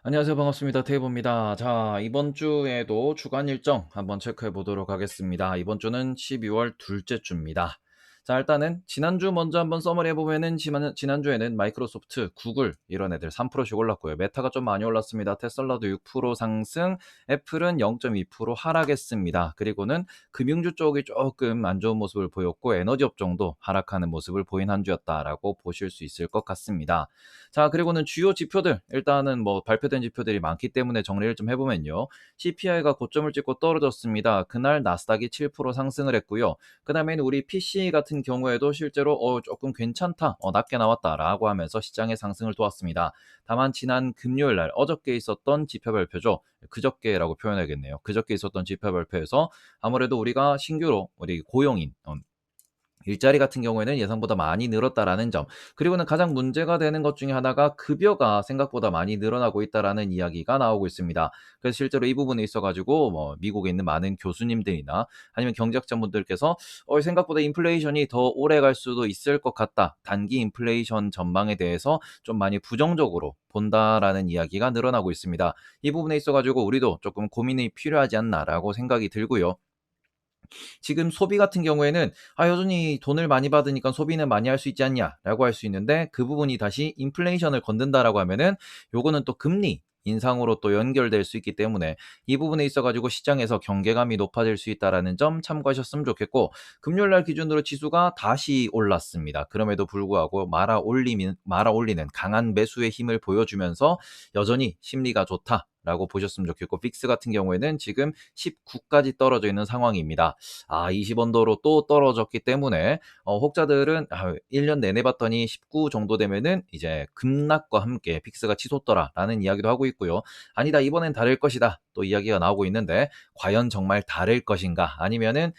안녕하세요. 반갑습니다. 테이버입니다. 자, 이번 주에도 주간 일정 한번 체크해 보도록 하겠습니다. 이번 주는 12월 둘째 주입니다. 자, 일단은 지난주 먼저 한번 서머리 해보면은 지난주에는 마이크로소프트, 구글 이런 애들 3%씩 올랐고요. 메타가 좀 많이 올랐습니다. 테슬라도 6% 상승, 애플은 0.2% 하락했습니다. 그리고는 금융주 쪽이 조금 안 좋은 모습을 보였고 에너지 업종도 하락하는 모습을 보인 한 주였다라고 보실 수 있을 것 같습니다. 자, 그리고는 주요 지표들 일단은 뭐 발표된 지표들이 많기 때문에 정리를 좀 해보면요. CPI가 고점을 찍고 떨어졌습니다. 그날 나스닥이 7% 상승을 했고요. 그 다음에는 우리 PC 같은 경우에도 실제로 조금 괜찮다, 낮게 나왔다라고 하면서 시장의 상승을 도왔습니다. 다만 지난 금요일 날 어저께 있었던 지표 발표죠. 그저께라고 표현해야겠네요. 그저께 있었던 지표 발표에서 아무래도 우리가 신규로 우리 고용인 일자리 같은 경우에는 예상보다 많이 늘었다라는 점, 그리고는 가장 문제가 되는 것 중에 하나가 급여가 생각보다 많이 늘어나고 있다라는 이야기가 나오고 있습니다. 그래서 실제로 이 부분에 있어 가지고 뭐 미국에 있는 많은 교수님들이나 아니면 경제학자분들께서 생각보다 인플레이션이 더 오래 갈 수도 있을 것 같다. 단기 인플레이션 전망에 대해서 좀 많이 부정적으로 본다라는 이야기가 늘어나고 있습니다. 이 부분에 있어 가지고 우리도 조금 고민이 필요하지 않나라고 생각이 들고요. 지금 소비 같은 경우에는 여전히 돈을 많이 받으니까 소비는 많이 할 수 있지 않냐라고 할 수 있는데, 그 부분이 다시 인플레이션을 건든다라고 하면은 요거는 또 금리 인상으로 또 연결될 수 있기 때문에 이 부분에 있어 가지고 시장에서 경계감이 높아질 수 있다라는 점 참고하셨으면 좋겠고, 금요일 날 기준으로 지수가 다시 올랐습니다. 그럼에도 불구하고 말아 올리는 강한 매수의 힘을 보여주면서 여전히 심리가 좋다라고 보셨으면 좋겠고, 픽스 같은 경우에는 지금 19까지 떨어져 있는 상황입니다. 20언더로 또 떨어졌기 때문에 혹자들은 1년 내내 봤더니 19 정도 되면은 이제 급락과 함께 픽스가 치솟더라라는 이야기도 하고 있고요. 아니다, 이번엔 다를 것이다, 또 이야기가 나오고 있는데, 과연 정말 다를 것인가, 아니면은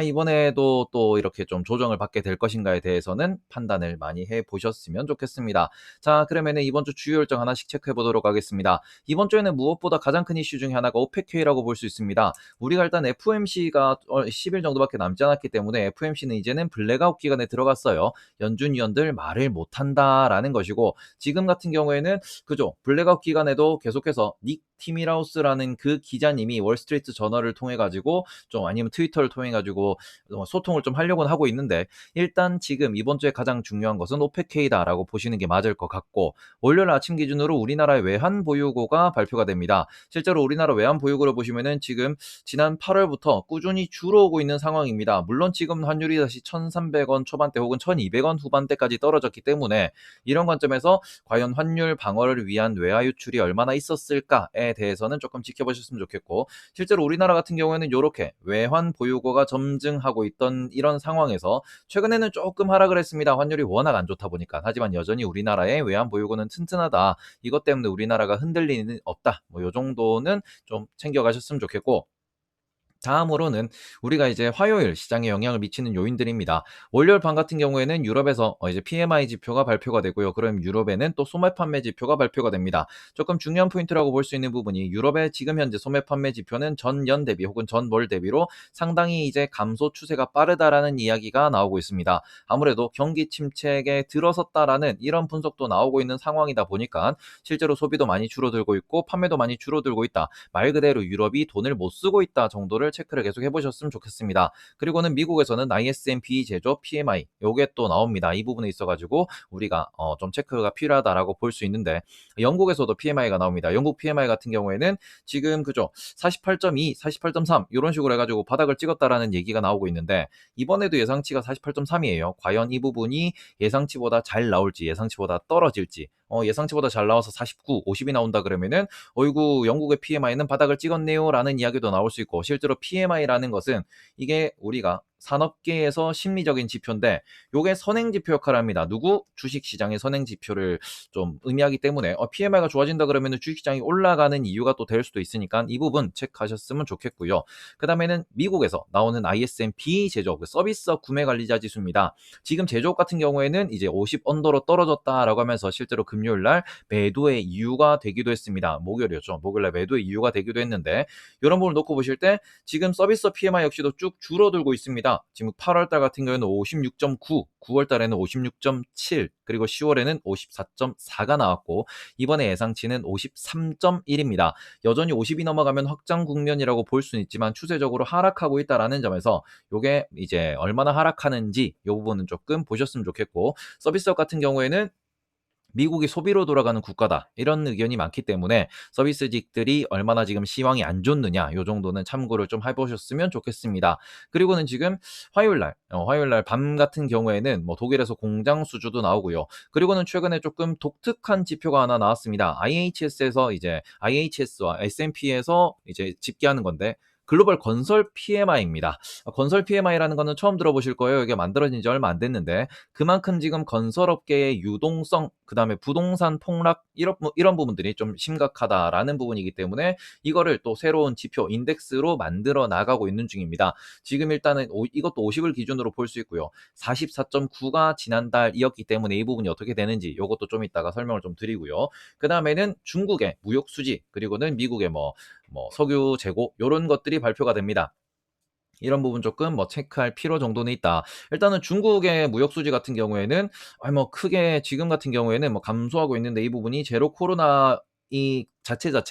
이번에도 또 이렇게 좀 조정을 받게 될 것인가에 대해서는 판단을 많이 해 보셨으면 좋겠습니다. 자, 그러면은 이번 주 주요 일정 하나씩 체크해 보도록 하겠습니다. 이번 주에는 무엇보다 가장 큰 이슈 중에 하나가 오페크라고 볼 수 있습니다. 우리가 일단 FOMC가 10일 정도밖에 남지 않았기 때문에 FOMC는 이제는 블랙아웃 기간에 들어갔어요. 연준 위원들 말을 못한다라는 것이고, 지금 같은 경우에는 그죠, 블랙아웃 기간에도 계속해서 닉 티미라우스라는 그 기자님이 월스트리트 저널을 통해 가지고 좀, 아니면 트위터를 통해 가지고 소통을 좀 하려고는 하고 있는데, 일단 지금 이번 주에 가장 중요한 것은 오페크다라고 보시는 게 맞을 것 같고, 월요일 아침 기준으로 우리나라의 외환 보유고가 발표가 됩니다. 실제로 우리나라 외환 보유고를 보시면은 지금 지난 8월부터 꾸준히 줄어오고 있는 상황입니다. 물론 지금 환율이 다시 1,300원 초반대 혹은 1,200원 후반대까지 떨어졌기 때문에, 이런 관점에서 과연 환율 방어를 위한 외화 유출이 얼마나 있었을까에 대해서는 조금 지켜보셨으면 좋겠고, 실제로 우리나라 같은 경우에는 이렇게 외환 보유고가 점증하고 있던 이런 상황에서 최근에는 조금 하락을 했습니다. 환율이 워낙 안 좋다 보니까. 하지만 여전히 우리나라의 외환 보유고는 튼튼하다, 이것 때문에 우리나라가 흔들리는 없다, 뭐 요 정도는 좀 챙겨가셨으면 좋겠고, 다음으로는 우리가 이제 화요일 시장에 영향을 미치는 요인들입니다. 월요일 밤 같은 경우에는 유럽에서 이제 PMI 지표가 발표가 되고요. 그럼 유럽에는 또 소매 판매 지표가 발표가 됩니다. 조금 중요한 포인트라고 볼 수 있는 부분이, 유럽의 지금 현재 소매 판매 지표는 전년 대비 혹은 전월 대비로 상당히 이제 감소 추세가 빠르다라는 이야기가 나오고 있습니다. 아무래도 경기 침체에 들어섰다라는 이런 분석도 나오고 있는 상황이다 보니까 실제로 소비도 많이 줄어들고 있고 판매도 많이 줄어들고 있다, 말 그대로 유럽이 돈을 못 쓰고 있다 정도를 체크를 계속 해보셨으면 좋겠습니다. 그리고는 미국에서는 ISM-B 제조 PMI 요게 또 나옵니다. 이 부분에 있어가지고 우리가 좀 체크가 필요하다라고 볼 수 있는데, 영국에서도 PMI가 나옵니다. 영국 PMI 같은 경우에는 지금 그죠, 48.2, 48.3 이런 식으로 해가지고 바닥을 찍었다라는 얘기가 나오고 있는데, 이번에도 예상치가 48.3이에요. 과연 이 부분이 예상치보다 잘 나올지 예상치보다 떨어질지, 예상치보다 잘 나와서 49, 50이 나온다 그러면은 어이구, 영국의 PMI는 바닥을 찍었네요 라는 이야기도 나올 수 있고, 실제로 PMI라는 것은 이게 우리가 산업계에서 심리적인 지표인데, 요게 선행지표 역할을 합니다. 누구? 주식시장의 선행지표를 좀 의미하기 때문에 PMI가 좋아진다 그러면 주식시장이 올라가는 이유가 또 될 수도 있으니까 이 부분 체크하셨으면 좋겠고요. 그 다음에는 미국에서 나오는 ISM-B 제조업, 서비스업 구매관리자 지수입니다. 지금 제조업 같은 경우에는 이제 50 언더로 떨어졌다라고 하면서 실제로 금요일날 매도의 이유가 되기도 했습니다. 목요일이었죠. 목요일날 매도의 이유가 되기도 했는데, 이런 부분을 놓고 보실 때 지금 서비스 PMI 역시도 쭉 줄어들고 있습니다. 있습니다. 지금 8월 달 같은 경우에는 56.9, 9월 달에는 56.7, 그리고 10월에는 54.4가 나왔고 이번에 예상치는 53.1입니다. 여전히 50이 넘어가면 확장 국면이라고 볼 수는 있지만 추세적으로 하락하고 있다라는 점에서 요게 이제 얼마나 하락하는지 이 부분은 조금 보셨으면 좋겠고, 서비스업 같은 경우에는 미국이 소비로 돌아가는 국가다 이런 의견이 많기 때문에 서비스직들이 얼마나 지금 시황이 안 좋느냐 요 정도는 참고를 좀 해보셨으면 좋겠습니다. 그리고는 지금 화요일날 밤 같은 경우에는 뭐 독일에서 공장 수주도 나오고요. 그리고는 최근에 조금 독특한 지표가 하나 나왔습니다. IHS와 S&P에서 이제 집계하는 건데 글로벌 건설 PMI입니다. 건설 PMI라는 거는 처음 들어보실 거예요. 이게 만들어진 지 얼마 안 됐는데 그만큼 지금 건설업계의 유동성, 그 다음에 부동산 폭락 이런 부분들이 좀 심각하다라는 부분이기 때문에 이거를 또 새로운 지표 인덱스로 만들어 나가고 있는 중입니다. 지금 일단은 이것도 50을 기준으로 볼 수 있고요. 44.9가 지난달이었기 때문에 이 부분이 어떻게 되는지 이것도 좀 이따가 설명을 좀 드리고요. 그 다음에는 중국의 무역 수지, 그리고는 미국의 석유 재고 이런 것들이 발표가 됩니다. 이런 부분 조금 체크할 필요 정도는 있다. 일단은 중국의 무역 수지 같은 경우에는 크게 지금 같은 경우에는 감소하고 있는데 이 부분이 제로 코로나 이 자체가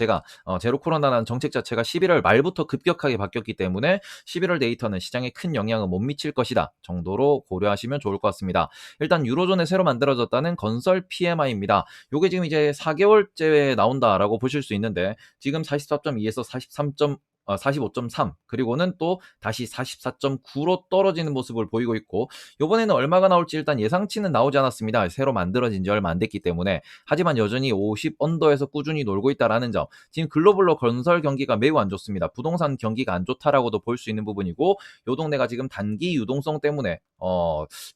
제로 코로나라는 정책 자체가 11월 말부터 급격하게 바뀌었기 때문에 11월 데이터는 시장에 큰 영향을 못 미칠 것이다 정도로 고려하시면 좋을 것 같습니다. 일단 유로존에 새로 만들어졌다는 건설 PMI입니다. 요게 지금 이제 4개월째 나온다라고 보실 수 있는데 지금 44.2에서 45.3, 그리고는 또 다시 44.9로 떨어지는 모습을 보이고 있고, 요번에는 얼마가 나올지 일단 예상치는 나오지 않았습니다. 새로 만들어진 지 얼마 안 됐기 때문에. 하지만 여전히 50 언더에서 꾸준히 놀고 있다라는 점. 지금 글로벌로 건설 경기가 매우 안 좋습니다. 부동산 경기가 안 좋다라고도 볼 수 있는 부분이고, 요 동네가 지금 단기 유동성 때문에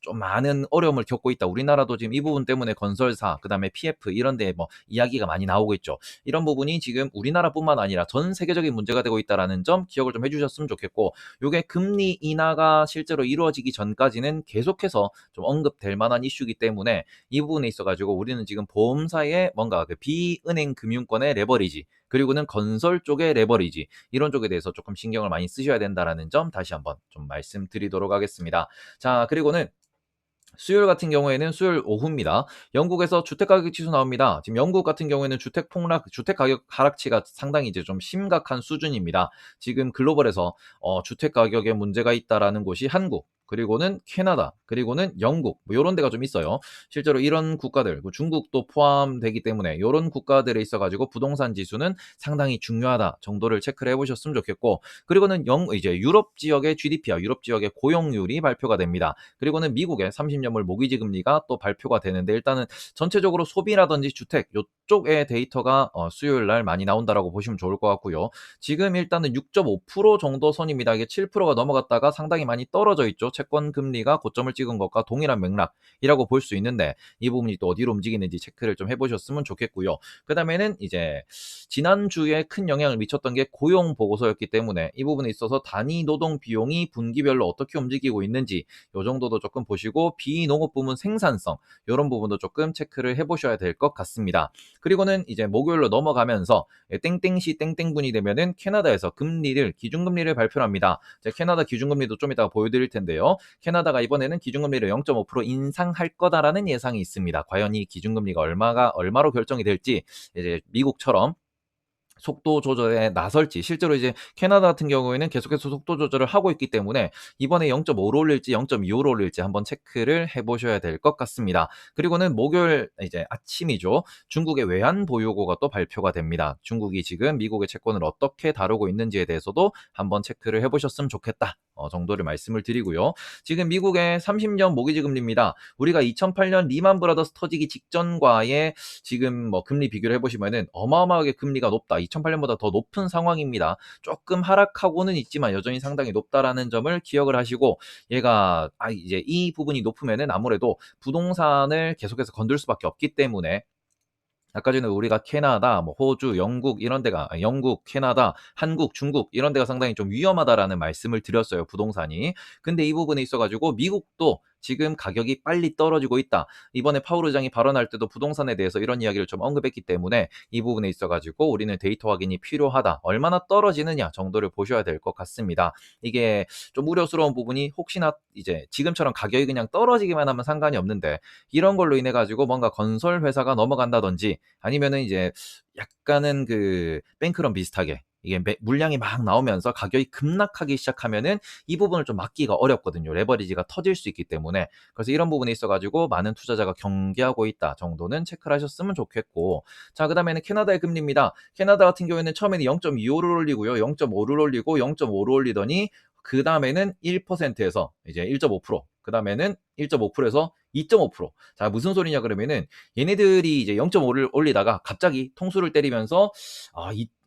좀 많은 어려움을 겪고 있다. 우리나라도 지금 이 부분 때문에 건설사, 그 다음에 PF 이런 데 이야기가 많이 나오고 있죠. 이런 부분이 지금 우리나라뿐만 아니라 전 세계적인 문제가 되고 있다라는 점 기억을 좀 해주셨으면 좋겠고, 요게 금리 인하가 실제로 이루어지기 전까지는 계속해서 좀 언급될 만한 이슈이기 때문에 이 부분에 있어가지고 우리는 지금 보험사의 뭔가 그 비은행 금융권의 레버리지, 그리고는 건설 쪽의 레버리지 이런 쪽에 대해서 조금 신경을 많이 쓰셔야 된다라는 점 다시 한번 좀 말씀드리도록 하겠습니다. 자, 그리고는 수요일 같은 경우에는 수요일 오후입니다. 영국에서 주택가격 지수 나옵니다. 지금 영국 같은 경우에는 주택가격 하락치가 상당히 이제 좀 심각한 수준입니다. 지금 글로벌에서 주택가격에 문제가 있다라는 곳이 한국, 그리고는 캐나다, 그리고는 영국 이런 데가 좀 있어요. 실제로 이런 국가들, 중국도 포함되기 때문에 이런 국가들에 있어가지고 부동산 지수는 상당히 중요하다 정도를 체크를 해보셨으면 좋겠고, 그리고는 이제 유럽 지역의 GDP와 유럽 지역의 고용률이 발표가 됩니다. 그리고는 미국의 30년물 모기지 금리가 또 발표가 되는데 일단은 전체적으로 소비라든지 주택 이쪽의 데이터가 수요일 날 많이 나온다라고 보시면 좋을 것 같고요. 지금 일단은 6.5% 정도 선입니다. 이게 7%가 넘어갔다가 상당히 많이 떨어져 있죠. 채권 금리가 고점을 찍은 것과 동일한 맥락이라고 볼 수 있는데 이 부분이 또 어디로 움직이는지 체크를 좀 해보셨으면 좋겠고요. 그 다음에는 이제 지난주에 큰 영향을 미쳤던 게 고용 보고서였기 때문에 이 부분에 있어서 단위 노동 비용이 분기별로 어떻게 움직이고 있는지 요 정도도 조금 보시고 비농업 부문 생산성 이런 부분도 조금 체크를 해보셔야 될 것 같습니다. 그리고는 이제 목요일로 넘어가면서 땡땡시 땡땡분이 되면은 캐나다에서 기준금리를 발표합니다. 캐나다 기준금리도 좀 이따가 보여드릴 텐데요. 캐나다가 이번에는 기준금리를 0.5% 인상할 거다라는 예상이 있습니다. 과연 이 기준금리가 얼마로 결정이 될지 이제 미국처럼 속도 조절에 나설지, 실제로 이제 캐나다 같은 경우에는 계속해서 속도 조절을 하고 있기 때문에 이번에 0.5로 올릴지 0.25로 올릴지 한번 체크를 해보셔야 될 것 같습니다. 그리고는 목요일 이제 아침이죠. 중국의 외환 보유고가 또 발표가 됩니다. 중국이 지금 미국의 채권을 어떻게 다루고 있는지에 대해서도 한번 체크를 해보셨으면 좋겠다 정도를 말씀을 드리고요. 지금 미국의 30년 모기지 금리입니다. 우리가 2008년 리만 브라더스 터지기 직전과의 지금 금리 비교를 해보시면은 어마어마하게 금리가 높다. 2008년보다 더 높은 상황입니다. 조금 하락하고는 있지만 여전히 상당히 높다라는 점을 기억을 하시고, 얘가 이제 이 부분이 높으면은 아무래도 부동산을 계속해서 건들 수밖에 없기 때문에 아까 전에 우리가 캐나다, 호주, 영국, 캐나다, 한국, 중국 이런 데가 상당히 좀 위험하다라는 말씀을 드렸어요. 부동산이. 근데 이 부분에 있어가지고 미국도 지금 가격이 빨리 떨어지고 있다. 이번에 파월 의장이 발언할 때도 부동산에 대해서 이런 이야기를 좀 언급했기 때문에 이 부분에 있어 가지고 우리는 데이터 확인이 필요하다. 얼마나 떨어지느냐 정도를 보셔야 될 것 같습니다. 이게 좀 우려스러운 부분이 혹시나 이제 지금처럼 가격이 그냥 떨어지기만 하면 상관이 없는데 이런 걸로 인해 가지고 뭔가 건설 회사가 넘어간다든지 아니면은 이제 약간은 그 뱅크런 비슷하게 이게 물량이 막 나오면서 가격이 급락하기 시작하면은 이 부분을 좀 막기가 어렵거든요. 레버리지가 터질 수 있기 때문에. 그래서 이런 부분에 있어 가지고 많은 투자자가 경계하고 있다 정도는 체크를 하셨으면 좋겠고, 자 그다음에는 캐나다의 금리입니다. 캐나다 같은 경우에는 처음에는 0.25를 올리고요. 0.5를 올리고 0.5를 올리더니 그다음에는 1%에서 이제 1.5%, 그다음에는 1.5%에서 2.5%. 자, 무슨 소리냐 그러면은 얘네들이 이제 0.5를 올리다가 갑자기 통수를 때리면서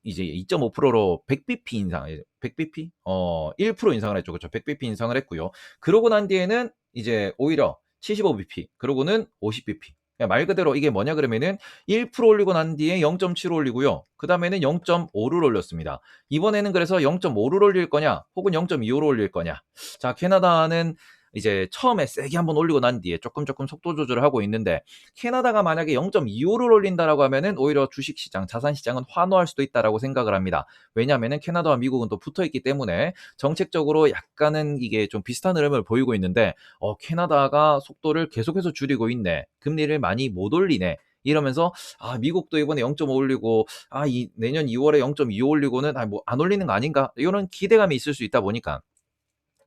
이제 2.5%로 100bp 인상, 100bp? 1% 인상을 했죠. 그렇죠. 100bp 인상을 했고요. 그러고 난 뒤에는 이제 오히려 75bp, 그러고는 50bp. 말 그대로 이게 뭐냐 그러면은 1% 올리고 난 뒤에 0.7 올리고요. 그 다음에는 0.5를 올렸습니다. 이번에는 그래서 0.5를 올릴 거냐, 혹은 0.25를 올릴 거냐. 자, 캐나다는 이제 처음에 세게 한번 올리고 난 뒤에 조금 속도 조절을 하고 있는데, 캐나다가 만약에 0.25를 올린다라고 하면은 오히려 주식시장, 자산시장은 환호할 수도 있다라고 생각을 합니다. 왜냐하면은 캐나다와 미국은 또 붙어 있기 때문에 정책적으로 약간은 이게 좀 비슷한 흐름을 보이고 있는데, 캐나다가 속도를 계속해서 줄이고 있네. 금리를 많이 못 올리네. 이러면서 미국도 이번에 0.5 올리고 내년 2월에 0.25 올리고는 뭐 안 올리는 거 아닌가? 이런 기대감이 있을 수 있다 보니까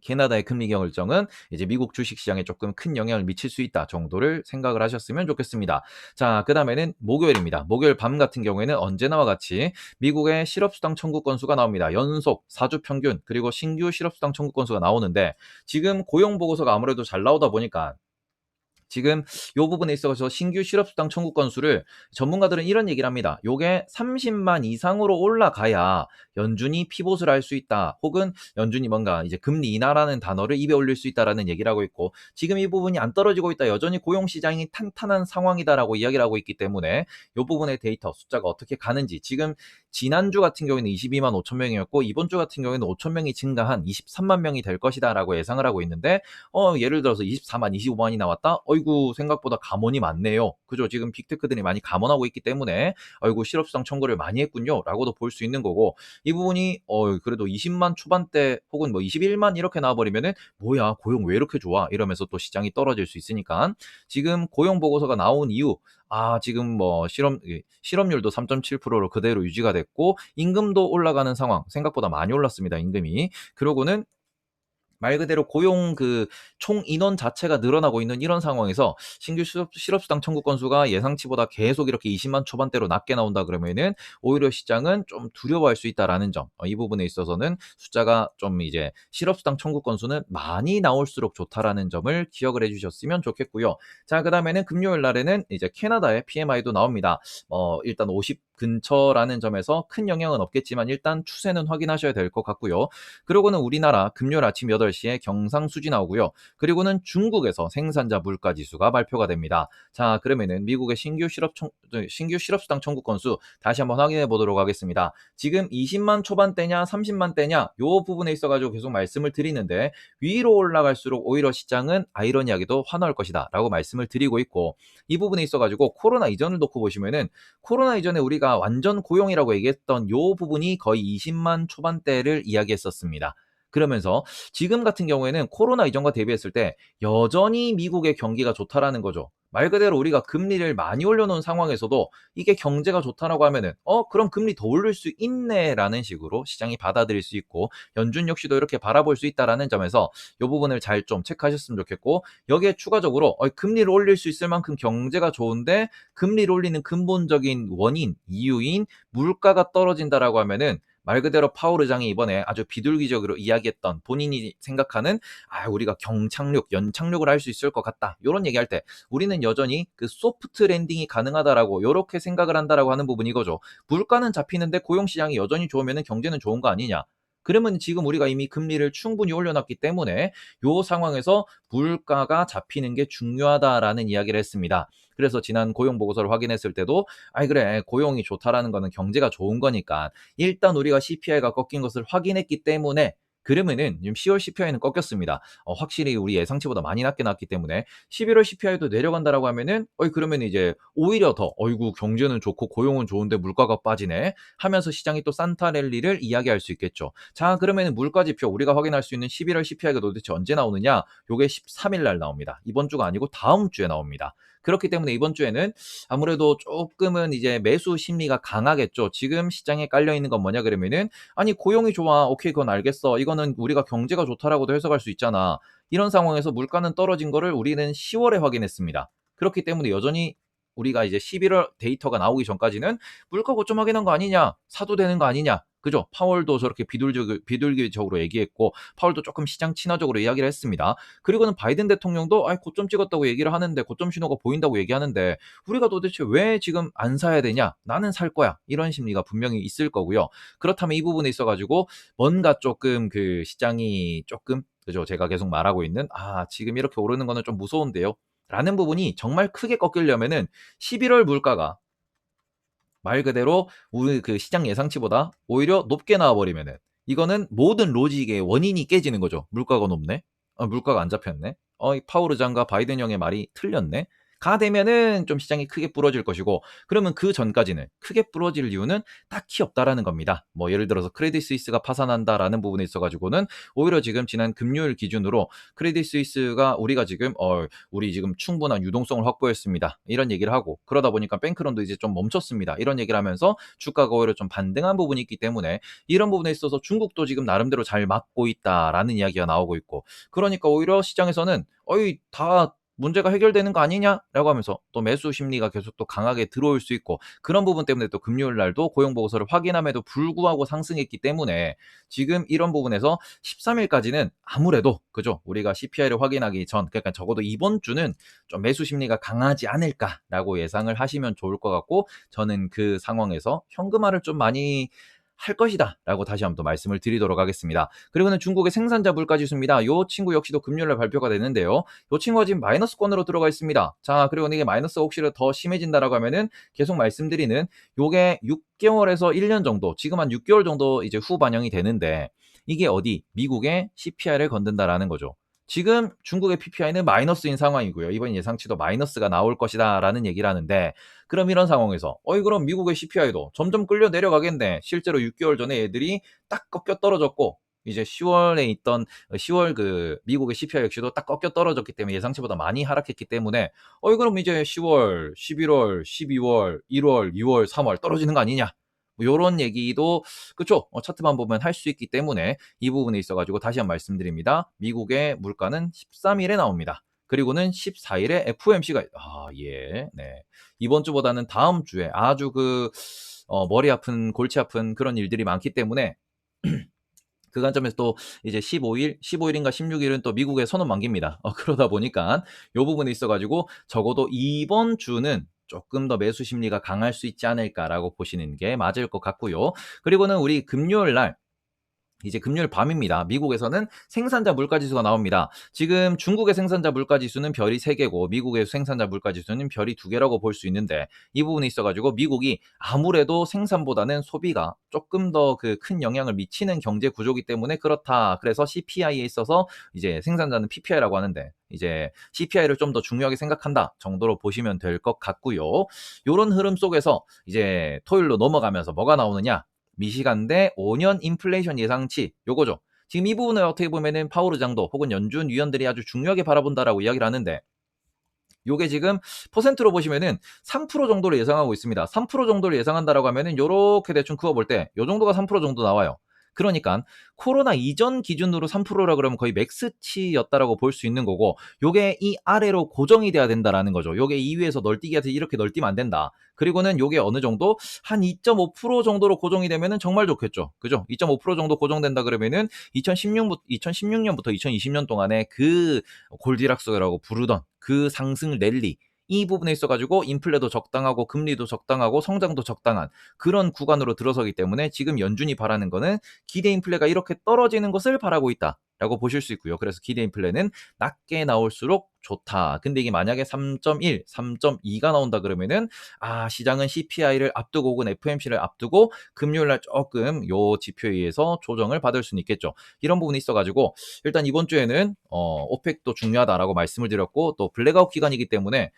캐나다의 금리 결정은 이제 미국 주식시장에 조금 큰 영향을 미칠 수 있다 정도를 생각을 하셨으면 좋겠습니다. 자, 그 다음에는 목요일입니다. 목요일 밤 같은 경우에는 언제나와 같이 미국의 실업수당 청구 건수가 나옵니다. 연속 4주 평균, 그리고 신규 실업수당 청구 건수가 나오는데, 지금 고용보고서가 아무래도 잘 나오다 보니까 지금 요 부분에 있어서 신규 실업수당 청구 건수를, 전문가들은 이런 얘기를 합니다. 요게 30만 이상으로 올라가야 연준이 피봇을 할 수 있다. 혹은 연준이 뭔가 이제 금리 인하라는 단어를 입에 올릴 수 있다라는 얘기를 하고 있고, 지금 이 부분이 안 떨어지고 있다. 여전히 고용시장이 탄탄한 상황이다라고 이야기를 하고 있기 때문에 요 부분의 데이터 숫자가 어떻게 가는지, 지금 지난주 같은 경우에는 22만 5천 명이었고 이번 주 같은 경우에는 5천 명이 증가한 23만 명이 될 것이다라고 예상을 하고 있는데, 예를 들어서 24만, 25만이 나왔다? 어이구, 생각보다 감원이 많네요. 그죠? 지금 빅테크들이 많이 감원하고 있기 때문에, 어이구, 실업수당 청구를 많이 했군요. 라고도 볼 수 있는 거고, 이 부분이, 그래도 20만 초반대 혹은 뭐 21만 이렇게 나와버리면은, 뭐야, 고용 왜 이렇게 좋아? 이러면서 또 시장이 떨어질 수 있으니까, 지금 고용 보고서가 나온 이후, 지금 뭐 실업률도 3.7%로 그대로 유지가 됐고, 임금도 올라가는 상황, 생각보다 많이 올랐습니다, 임금이. 그러고는 말 그대로 고용 총 인원 자체가 늘어나고 있는 이런 상황에서 신규 실업수당 청구 건수가 예상치보다 계속 이렇게 20만 초반대로 낮게 나온다 그러면은 오히려 시장은 좀 두려워할 수 있다라는 점, 이 부분에 있어서는 숫자가 좀 이제 실업수당 청구 건수는 많이 나올수록 좋다라는 점을 기억을 해주셨으면 좋겠고요. 자, 그 다음에는 금요일 날에는 이제 캐나다의 PMI도 나옵니다. 일단 50 근처라는 점에서 큰 영향은 없겠지만 일단 추세는 확인하셔야 될 것 같고요. 그리고는 우리나라 금요일 아침 8시에 경상수지 나오고요. 그리고는 중국에서 생산자 물가 지수가 발표가 됩니다. 자, 그러면은 미국의 신규 실업수당 청구 건수 다시 한번 확인해 보도록 하겠습니다. 지금 20만 초반대냐 30만 대냐 요 부분에 있어가지고 계속 말씀을 드리는데, 위로 올라갈수록 오히려 시장은 아이러니하게도 환호할 것이다 라고 말씀을 드리고 있고, 이 부분에 있어가지고 코로나 이전을 놓고 보시면은 코로나 이전에 우리가 완전 고용이라고 얘기했던 요 부분이 거의 20만 초반대를 이야기했었습니다. 그러면서 지금 같은 경우에는 코로나 이전과 대비했을 때 여전히 미국의 경기가 좋다라는 거죠. 말 그대로 우리가 금리를 많이 올려놓은 상황에서도 이게 경제가 좋다라고 하면은 그럼 금리 더 올릴 수 있네라는 식으로 시장이 받아들일 수 있고, 연준 역시도 이렇게 바라볼 수 있다라는 점에서 이 부분을 잘 좀 체크하셨으면 좋겠고, 여기에 추가적으로 금리를 올릴 수 있을 만큼 경제가 좋은데 금리를 올리는 근본적인 원인, 이유인 물가가 떨어진다라고 하면은 말 그대로 파월 의장이 이번에 아주 비둘기적으로 이야기했던, 본인이 생각하는 우리가 연착륙을 할 수 있을 것 같다, 이런 얘기할 때 우리는 여전히 그 소프트 랜딩이 가능하다라고 이렇게 생각을 한다라고 하는 부분이 이거죠. 물가는 잡히는데 고용시장이 여전히 좋으면 경제는 좋은 거 아니냐. 그러면 지금 우리가 이미 금리를 충분히 올려놨기 때문에 이 상황에서 물가가 잡히는 게 중요하다라는 이야기를 했습니다. 그래서 지난 고용 보고서를 확인했을 때도 그래, 고용이 좋다라는 거는 경제가 좋은 거니까 일단 우리가 CPI가 꺾인 것을 확인했기 때문에 그러면은 지금 10월 CPI는 꺾였습니다. 확실히 우리 예상치보다 많이 낮게 나왔기 때문에 11월 CPI도 내려간다라고 하면은 그러면 이제 오히려 더 '어이구 경제는 좋고 고용은 좋은데 물가가 빠지네.' 하면서 시장이 또 산타 랠리를 이야기할 수 있겠죠. 자 그러면은 물가 지표 우리가 확인할 수 있는 11월 CPI가 도대체 언제 나오느냐? 요게 13일 날 나옵니다. 이번 주가 아니고 다음 주에 나옵니다. 그렇기 때문에 이번 주에는 아무래도 쪼끔은 이제 매수 심리가 강하겠죠. 지금 시장에 깔려 있는 건 뭐냐 그러면은 '아니 고용이 좋아. 오케이 그건 알겠어. 이거는 우리가 경제가 좋다.'라고도 해석할 수 있잖아. 이런 상황에서 물가는 떨어진 거를 우리는 10월에 확인했습니다. 그렇기 때문에 여전히 우리가 이제 11월 데이터가 나오기 전까지는 '물가 고점하게 난 거 아니냐. 사도 되는 거 아니냐.' 그죠? 파월도 저렇게 비둘기적으로 얘기했고 파월도 쪼끔 시장 친화적으로 이야기를 했습니다. 그리고는 바이든 대통령도 "아이 고점 찍었다고 얘기를 하는데 고점 신호가 보인다고 얘기하는데 우리가 도대체 왜 지금 안 사야 되냐? 나는 살 거야." 이런 심리가 분명히 있을 거고요. 그렇다면 이 부분에 있어 가지고 뭔가 쪼끔 그 시장이 쪼끔 그죠? 제가 계속 말하고 있는 '아 지금 이렇게 오르는 거는 좀 무서운데요.' 라는 부분이 정말 크게 꺾이려면은 11월 물가가 말 그대로 우리 그 시장 예상치보다 오히려 높게 나와 버리면은 이거는 모든 로직의 원인이 깨지는 거죠. '물가가 높네. 물가가 안 잡혔네. 이 파월 의장과 바이든 형의 말이 틀렸네.' 가 되면은 좀 시장이 크게 부러질 것이고 그러면 그전까지는 크게 부러질 이유는 딱히 없다라는 겁니다. 뭐 예를 들어서 '크레딧 스위스가 파산한다.'라는 부분에 있어 가지고는 오히려 지금 지난 금요일 기준으로 크레딧 스위스가 우리가 지금 "우리 지금 충분한 유동성을 확보했습니다." 이런 얘기를 하고 그러다 보니까 뱅크런도 이제 좀 멈췄습니다. 이런 얘기를 하면서 주가가 오히려 좀 반등한 부분이 있기 때문에 이런 부분에 있어서 '중국도 지금 나름대로 잘 막고 있다.'라는 이야기가 나오고 있고 그러니까 오히려 시장에서는 '어이 다 문제가 해결되는 거 아니냐?'라고 하면서 또 매수 심리가 계속 또 강하게 들어올 수 있고 그런 부분 때문에 또 금요일 날도 고용 보고서를 확인함에도 불구하고 상승했기 때문에 지금 이런 부분에서 13 일까지는 아무래도 그죠? 우리가 CPI를 확인하기 전 그러니까 적어도 '이번 주는 좀 매수 심리가 강하지 않을까.'라고 예상을 하시면 좋을 것 같고 저는 그 상황에서 '현금화를 좀 많이 할 것이다.'라고 다시 한번 또 말씀을 드리도록 하겠습니다. 그리고는 중국의 생산자 물가 지수입니다. 요 친구 역시도 금요일 날 발표가 되는데요. 요 친구가 지금 마이너스권으로 들어가 있습니다. 자 그리고 이게 마이너스가 혹시 더 심해진다라고 하면은 계속 말씀드리는 요게 6개월에서 1년 정도 지금 한 6개월 정도 이제 후 반영이 되는데 이게 어디 미국의 CPI를 건든다라는 거죠. 지금 중국의 PPI는 마이너스인 상황이고요. 이번 예상치도 마이너스가 나올 것이다라는 얘기를 하는데 그럼 이런 상황에서 그럼 미국의 CPI도 점점 끌려 내려가겠네. 실제로 6개월 전에 얘들이 딱 꺾여 떨어졌고 이제 10월에 있던 10월 그 미국의 CPI 역시도 딱 꺾여 떨어졌기 때문에 예상치보다 많이 하락했기 때문에 그럼 이제 10월, 11월, 12월, 1월, 2월, 3월 떨어지는 거 아니냐? 뭐 요런 얘기도 그쵸? 차트만 보면 할 수 있기 때문에 이 부분에 있어 가지고 다시 한번 말씀드립니다. 미국의 물가는 13 일에 나옵니다. 그리고는 14 일에 FOMC가 예. 네. 이번 주보다는 다음 주에 아주 머리 아픈 골치 아픈 그런 일들이 많기 때문에 그 관점에서 또 이제 15일인가 16일은 또 미국의 선언 만기입니다. 그러다 보니까 요 부분에 있어 가지고 적어도 이번 주는 조금 더 매수 심리가 강할 수 있지 않을까라고 보시는 게 맞을 것 같고요. 그리고는 우리 금요일 날 이제 금요일 밤입니다. 미국에서는 생산자 물가지수가 나옵니다. 지금 중국의 생산자 물가지수는 별이 3개고 미국의 생산자 물가지수는 별이 2개라고 볼 수 있는데 이 부분이 있어 가지고 미국이 아무래도 생산보다는 소비가 조금 더 큰 영향을 미치는 경제 구조이기 때문에 그렇다. 그래서 CPI에 있어서 이제 생산자는 PPI라고 하는데 이제 CPI를 좀 더 중요하게 생각한다 정도로 보시면 될 것 같고요. 요런 흐름 속에서 이제 토요일로 넘어가면서 뭐가 나오느냐? 미시간대 5년 인플레이션 예상치 요거죠. 지금 이 부분을 어떻게 보면은 파월 의장도 혹은 연준 위원들이 아주 중요하게 바라본다라고 이야기를 하는데 요게 지금 퍼센트로 보시면은 3% 정도를 예상하고 있습니다. 3% 정도를 예상한다라고 하면은 요렇게 대충 그어 볼 때 요 정도가 3% 정도 나와요. 그러니깐 코로나 이전 기준으로 3%라 그러면 거의 맥스치였다라고 볼 수 있는 거고 요게 이 아래로 고정이 돼야 된다라는 거죠. 요게 2 위에서 널뛰기한테 이렇게 널뛰면 안 된다. 그리고는 요게 어느 정도 한 2.5% 정도로 고정이 되면은 정말 좋겠죠. 그죠? 2.5% 정도 고정된다 그러면은 2016년부터 2020년 동안에 그 골디락스라고 부르던 그 상승 랠리 이 부분에 있어 가지고 인플레도 적당하고 금리도 적당하고 성장도 적당한 그런 구간으로 들어서기 때문에 지금 연준이 바라는 거는 기대 인플레가 이렇게 떨어지는 것을 바라고 있다. 라고 보실 수 있고요. 그래서 기대 인플레는 낮게 나올수록 좋다. 근데 이게 만약에 3.1, 3.2가 나온다 그러면은 시장은 CPI를 앞두고 혹은 FOMC를 앞두고 금요일 날 조금 요 지표에 의해서 조정을 받을 수는 있겠죠. 이런 부분이 있어 가지고 일단 이번 주에는 오펙도 중요하다라고 말씀을 드렸고, 또 블랙아웃 기간이기 때문에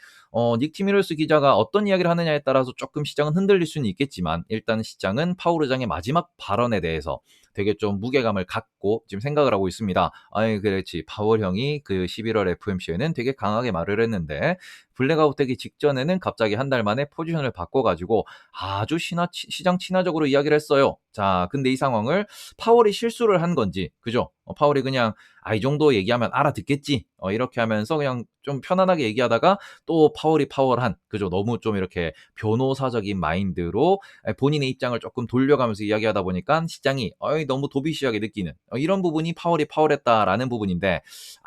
닉 티미로스 기자가 어떤 이야기를 하느냐에 따라서 조금 시장은 흔들릴 수는 있겠지만, 일단 시장은 파월 의장의 마지막 발언에 대해서 되게 좀 무게감을 갖고 지금 생각을 하고 있습니다. 아이, 그렇지. 파월 형이 그 11월 FOMC에는 되게 강하게 말을 했는데 블랙아웃 되기 직전에는 갑자기 한 달 만에 포지션을 바꿔가지고 아주 시장 친화적으로 이야기를 했어요. 자, 근데 이 상황을 파월이 실수를 한 건지, 그죠? 파월이 그냥 이 정도 얘기하면 알아듣겠지. 이렇게 하면서 그냥 좀 편안하게 얘기하다가 또 파월이 파월한, 그죠? 너무 좀 이렇게 변호사적인 마인드로 본인의 입장을 조금 돌려가면서 이야기하다 보니까 시장이 너무 도비시하게 느끼는 이런 부분이 파월이 파월했다라는 부분인데,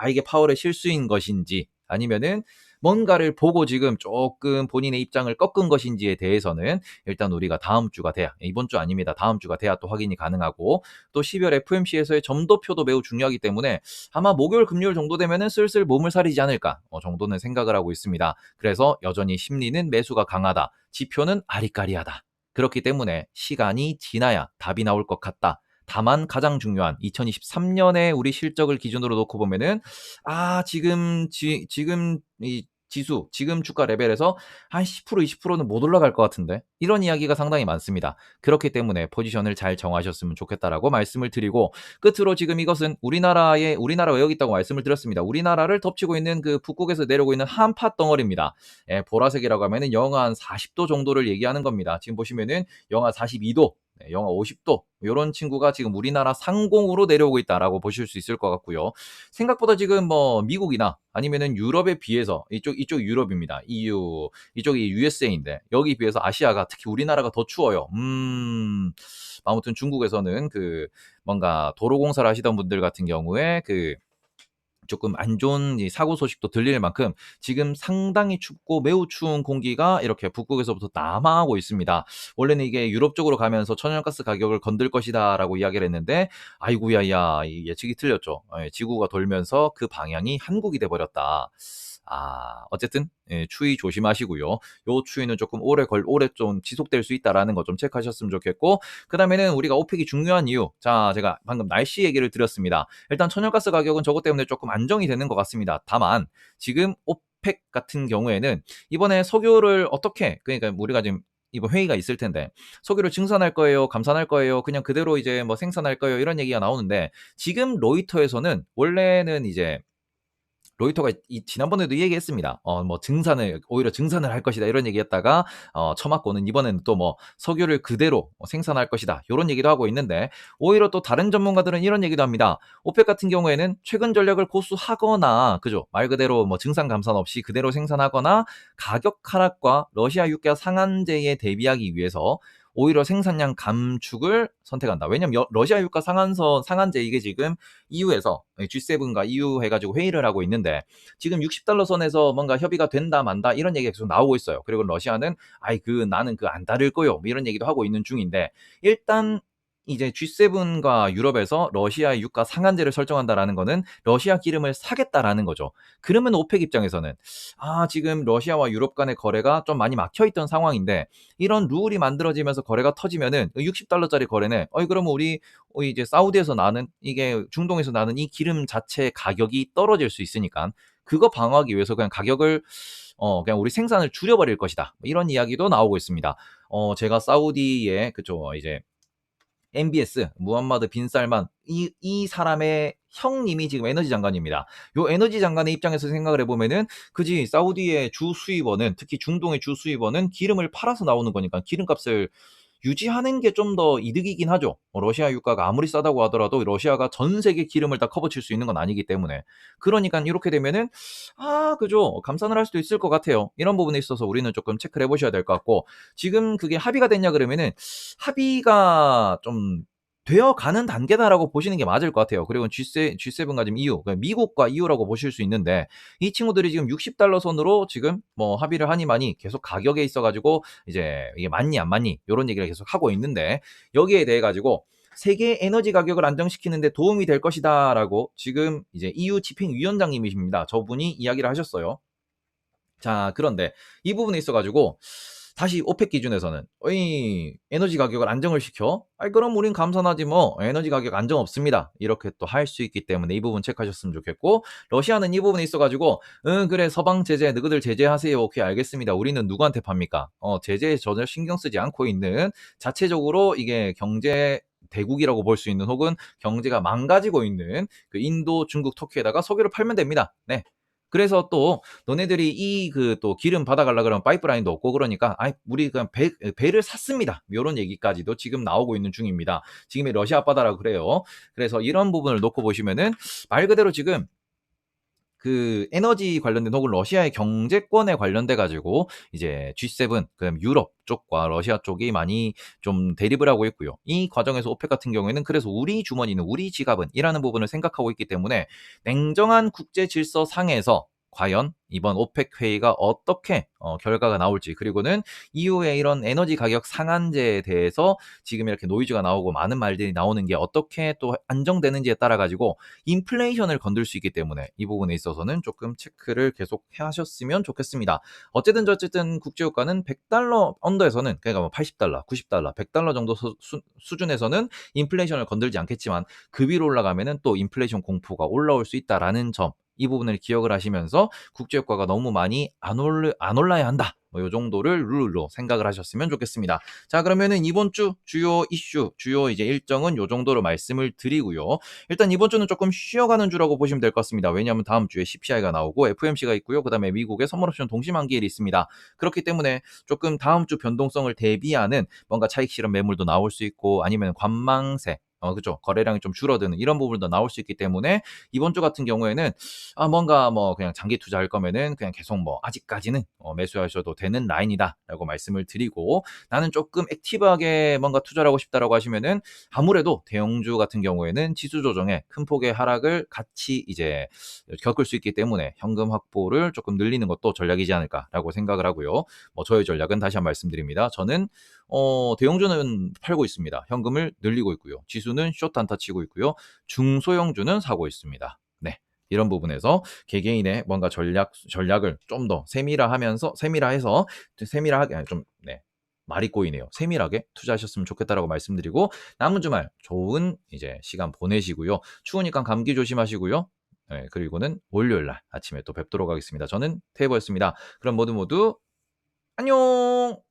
이게 파월의 실수인 것인지 아니면은 뭔가를 보고 지금 조금 본인의 입장을 꺾은 것인지에 대해서는 일단 우리가 다음 주가 돼야, 이번 주 아닙니다. 다음 주가 돼야 또 확인이 가능하고, 또 12월 FOMC에서의 점도표도 매우 중요하기 때문에 아마 목요일 금요일 정도 되면은 슬슬 몸을 사리지 않을까 정도는 생각을 하고 있습니다. 그래서 여전히 심리는 매수가 강하다, 지표는 아리까리하다. 그렇기 때문에 시간이 지나야 답이 나올 것 같다. 다만 가장 중요한 2023년에 우리 실적을 기준으로 놓고 보면은 지금 이 지수, 지금 주가 레벨에서 한 10%, 20%는 못 올라갈 것 같은데, 이런 이야기가 상당히 많습니다. 그렇기 때문에 포지션을 잘 정하셨으면 좋겠다라고 말씀을 드리고, 끝으로 지금 이것은 우리나라 여기 있다고 말씀을 드렸습니다. 우리나라를 덮치고 있는 그 북극에서 내려오고 있는 한파 덩어리입니다. 보라색이라고 하면은 영하 한 40도 정도를 얘기하는 겁니다. 지금 보시면은 영하 42도, 영하 50도, 이런 친구가 지금 우리나라 상공으로 내려오고 있다라고 보실 수 있을 것 같고요. 생각보다 지금 뭐 미국이나 아니면은 유럽에 비해서, 이쪽 유럽입니다. EU, 이쪽이 USA인데 여기 비해서 아시아가, 특히 우리나라가 더 추워요. 아무튼 중국에서는 그 뭔가 도로 공사를 하시던 분들 같은 경우에 그 조금 안 좋은 사고 소식도 들릴 만큼 지금 상당히 춥고 매우 추운 공기가 이렇게 북극에서부터 남하하고 있습니다. 원래는 이게 유럽 쪽으로 가면서 천연가스 가격을 건들 것이다라고 이야기를 했는데, 아이고야야, 이 예측이 틀렸죠. 지구가 돌면서 그 방향이 한국이 돼 버렸다. 어쨌든 추위 조심하시고요. 요 추위는 조금 오래 좀 지속될 수 있다라는 거 좀 체크하셨으면 좋겠고, 그다음에는 우리가 오펙이 중요한 이유. 자, 제가 방금 날씨 얘기를 드렸습니다. 일단 천연가스 가격은 저것 때문에 조금 안정이 되는 것 같습니다. 다만 지금 오펙 같은 경우에는 이번에 석유를 어떻게, 그러니까 우리가 지금 이번 회의가 있을 텐데 석유를 증산할 거예요, 감산할 거예요, 그냥 그대로 이제 뭐 생산할 거예요, 이런 얘기가 나오는데, 지금 로이터에서는 원래는 이제 로이터가 지난번에도 얘기했습니다. 뭐 오히려 증산을 할 것이다, 이런 얘기했다가 처맞고는 이번에는 또 뭐 석유를 그대로 생산할 것이다, 이런 얘기도 하고 있는데, 오히려 또 다른 전문가들은 이런 얘기도 합니다. 오펙 같은 경우에는 최근 전략을 고수하거나, 그죠? 말 그대로 뭐 증산 감산 없이 그대로 생산하거나, 가격 하락과 러시아 유가 상한제에 대비하기 위해서 오히려 생산량 감축을 선택한다. 왜냐면 러시아 유가 상한제, 이게 지금 EU에서 G7과 EU 해가지고 회의를 하고 있는데, 지금 60달러 선에서 뭔가 협의가 된다 만다 이런 얘기가 계속 나오고 있어요. 그리고 러시아는 나는 안 다를 거요, 뭐 이런 얘기도 하고 있는 중인데, 일단 이제 G7과 유럽에서 러시아의 유가 상한제를 설정한다라는 거는 러시아 기름을 사겠다라는 거죠. 그러면 오펙 입장에서는 지금 러시아와 유럽 간의 거래가 좀 많이 막혀 있던 상황인데, 이런 룰이 만들어지면서 거래가 터지면은 60달러짜리 거래네. 그러면 우리 이제 사우디에서 나는, 이게 중동에서 나는 이 기름 자체 가격이 떨어질 수 있으니까 그거 방어하기 위해서 그냥 가격을 그냥 우리 생산을 줄여버릴 것이다, 이런 이야기도 나오고 있습니다. 제가 사우디에 그쪽 이제 MBS 무함마드 빈 살만, 이 사람의 형님이 지금 에너지 장관입니다. 요 에너지 장관의 입장에서 생각을 해보면은, 그지, 사우디의 주 수입원은, 특히 중동의 주 수입원은 기름을 팔아서 나오는 거니까 기름값을 유지하는 게 좀 더 이득이긴 하죠. 러시아 유가가 아무리 싸다고 하더라도 러시아가 전 세계 기름을 다 커버칠 수 있는 건 아니기 때문에. 그러니까 이렇게 되면은 그죠, 감산을 할 수도 있을 것 같아요. 이런 부분에 있어서 우리는 조금 체크를 해보셔야 될 것 같고, 지금 그게 합의가 됐냐 그러면은 합의가 좀 되어가는 단계다라고 보시는 게 맞을 것 같아요. 그리고 G7과 지금 EU, 그러니까 미국과 EU라고 보실 수 있는데, 이 친구들이 지금 60달러 선으로 지금 뭐 합의를 하니 많이 계속 가격에 있어가지고 이제 이게 맞니 안 맞니 이런 얘기를 계속 하고 있는데, 여기에 대해 가지고 세계 에너지 가격을 안정시키는 데 도움이 될 것이다라고 지금 이제 EU 집행위원장님이십니다. 저분이 이야기를 하셨어요. 자, 그런데 이 부분에 있어 가지고 다시 오펙 기준에서는 "어이 에너지 가격을 안정을 시켜? 아이 그럼 우린 감산하지 뭐. 에너지 가격 안정 없습니다." 이렇게 또 할 수 있기 때문에 이 부분 체크하셨으면 좋겠고, 러시아는 이 부분에 있어 가지고 "응 그래 서방 제재 너희들 제재하세요. 오케이 알겠습니다. 우리는 누구한테 팝니까?" 제재에 전혀 신경 쓰지 않고 있는, 자체적으로 이게 경제 대국이라고 볼 수 있는, 혹은 경제가 망가지고 있는 그 인도, 중국, 터키에다가 석유를 팔면 됩니다. 네. 그래서 또 너네들이 이 그 또 기름 받아가려 그러면 파이프라인도 없고 그러니까 "아이 우리 그냥 배를 샀습니다." 요런 얘기까지도 지금 나오고 있는 중입니다. 지금의 러시아 앞바다라 그래요. 그래서 이런 부분을 놓고 보시면은 말 그대로 지금 그 에너지 관련된, 혹은 러시아의 경제권에 관련돼 가지고 이제 G7, 그다음에 유럽 쪽과 러시아 쪽이 많이 좀 대립을 하고 있고요. 이 과정에서 오펙 같은 경우에는 그래서 '우리 주머니는 우리 지갑은.'이라는 부분을 생각하고 있기 때문에, 냉정한 국제 질서 상에서 과연 이번 오펙 회의가 어떻게 결과가 나올지, 그리고는 이후에 이런 에너지 가격 상한제에 대해서 지금 이렇게 노이즈가 나오고 많은 말들이 나오는 게 어떻게 또 안정되는지에 따라 가지고 인플레이션을 건들 수 있기 때문에, 이 부분에 있어서는 조금 체크를 계속 해 하셨으면 좋겠습니다. 어쨌든 저쨌든 국제유가는 $100 언더에서는, 그러니까 뭐 $80, $90, $100 정도 수준에서는 인플레이션을 건들지 않겠지만, 그 위로 올라가면은 또 인플레이션 공포가 올라올 수 있다라는 점, 이 부분을 기억을 하시면서 국제유가가 너무 많이 안 올라야 한다, 뭐 요 정도를 룰로 생각을 하셨으면 좋겠습니다. 자, 그러면은 이번 주 주요 이슈, 주요 이제 일정은 요 정도로 말씀을 드리고요. 일단 이번 주는 조금 쉬어가는 주라고 보시면 될 것 같습니다. 왜냐하면 다음 주에 CPI가 나오고 FOMC가 있고요. 그다음에 미국의 선물 옵션 동시만기일이 있습니다. 그렇기 때문에 조금 다음 주 변동성을 대비하는 뭔가 차익 실현 매물도 나올 수 있고, 아니면 관망세, 그죠, 거래량이 좀 줄어드는 이런 부분도 나올 수 있기 때문에, 이번 주 같은 경우에는 뭔가 뭐 그냥 장기 투자할 거면은 그냥 계속 뭐 아직까지는 매수하셔도 되는 라인이다라고 말씀을 드리고, 나는 조금 액티브하게 뭔가 투자를 하고 싶다라고 하시면은, 아무래도 대형주 같은 경우에는 지수 조정에 큰 폭의 하락을 같이 이제 겪을 수 있기 때문에 현금 확보를 조금 늘리는 것도 전략이지 않을까라고 생각을 하고요. 뭐 저의 전략은 다시 한번 말씀드립니다. 저는 대형주는 팔고 있습니다. 현금을 늘리고 있고요. 지수는 숏 단타 치고 있고요. 중소형주는 사고 있습니다. 네. 이런 부분에서 개개인의 뭔가 전략을 좀 더 세밀하게, 아니 좀, 네. 말이 꼬이네요. 세밀하게 투자하셨으면 좋겠다라고 말씀드리고, 남은 주말 좋은 이제 시간 보내시고요. 추우니까 감기 조심하시고요. 네, 그리고는 월요일 날 아침에 또 뵙도록 하겠습니다. 저는 테이버였습니다. 그럼 모두 안녕!